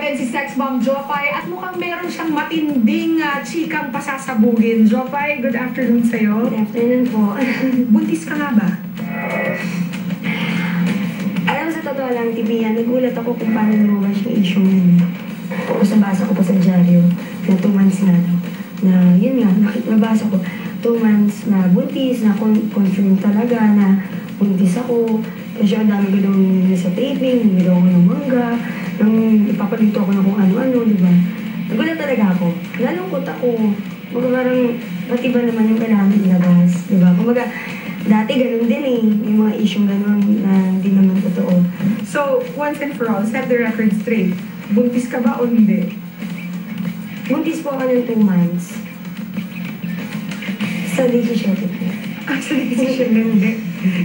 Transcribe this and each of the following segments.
natin si Sex Bomb Jopay at mukhang meron siyang matinding chikang pasasabugin. Jopay, good afternoon sa'yo. Good afternoon po. Buntis ka nga ba? Alam mo, sa totoo lang, Tibian, nagulat ako kung paano lumabas yung issue yun. Tapos nabasa ko pa sa dyaryo na 2 months na daw. Na yun nga, nabasa ko 2 months na buntis, na confirm talaga na buntis ako. Kasi ang dami ko daw sa taping, hindi daw ako ng mangga, nang ipapalito ako ng kung ano-ano, di ba? Nagulat talaga ako. Nalungkot ako. Parang, pati ba naman yung kailangan ilabas, di ba? Kumbaga, dati ganun din eh. Yung mga issue ganun na hindi naman totoo. So, once and for all, set the record straight. Buntis ka ba o hindi? Buntis po ako ng 2 months. Sa decision ko. Sa decision na hindi.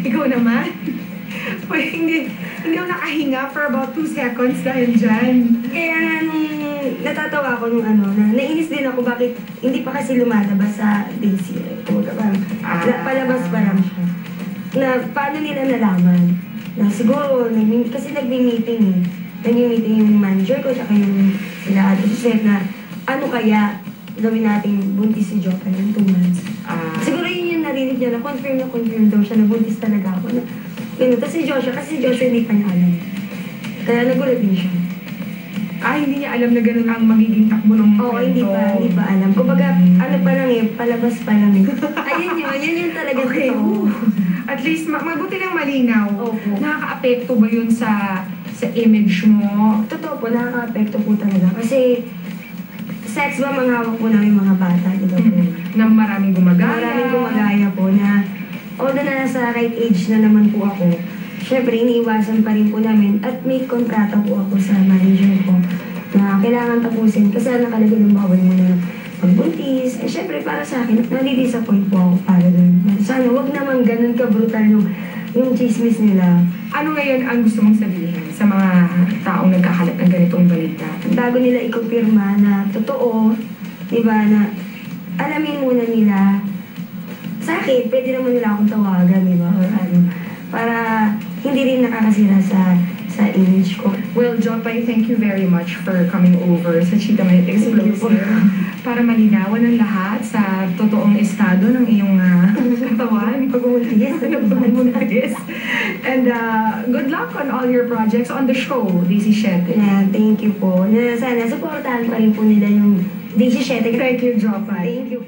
Ikaw naman? Well, hindi ako nakahinga for about 2 seconds dahil dyan. Kaya nga nung natatawa ako nung ano, na nainis din ako bakit hindi pa kasi lumalabas sa DC. Kumbaga parang palabas pa lang siya. Na paano nila nalaman? Na siguro, kasi nagmi-meeting eh. Nagmi-meeting yung manager ko, tsaka yung sila at said na ano kaya gawin natin buntis si Jopay ng 2 months. Siguro yun yung narinig niya na confirm daw siya na buntis talaga ako. Na, ganun. Tapos si Joshua, kasi si Joshua hindi pa niya alam. Kaya nagulat din siya. Hindi niya alam na ganun ang magiging takbo ng Oo, hindi pa alam. Kumbaga, ano pa lang eh, palabas pa lang eh. Ayun yun talaga okay. totoo. At least, mabuti ng malinaw. Opo. Nakaka-apekto ba yun sa image mo? Totoo po, nakaka-apekto po talaga. Kasi, sex ba manghawak po namin mga bata, di ba po? Na maraming gumagaya. Maraming gumagaya po na, although na nasa right age na naman po ako, syempre, iniiwasan pa rin po namin at may kontrata po ako sa manager ko na kailangan tapusin kasi nakalagay ng bawal mo na pagbuntis. Syempre, para sa akin, nadi-disappoint po ako para doon. Sana, wag naman ganun ka-brutal yung chismis nila. Ano ngayon ang gusto mong sabihin sa mga taong nagkakalat ng ganitong balita? Bago nila ikumpirma na totoo, di ba, na alamin muna nila, sa akin, pwede naman nila akong tawagan, di ba, or ano, para hindi rin nakakasira sa image ko. Well, Jopay, thank you very much for coming over sa Chika May Explosive para malinawan ang lahat sa totoong estado ng iyong katawan. Pag-umuntis. And good luck on all your projects on the show, Daisy Shete. Yeah, thank you po. Sana supportahan pa rin po nila yung Daisy Shete. Thank you, Jopay. Thank you po.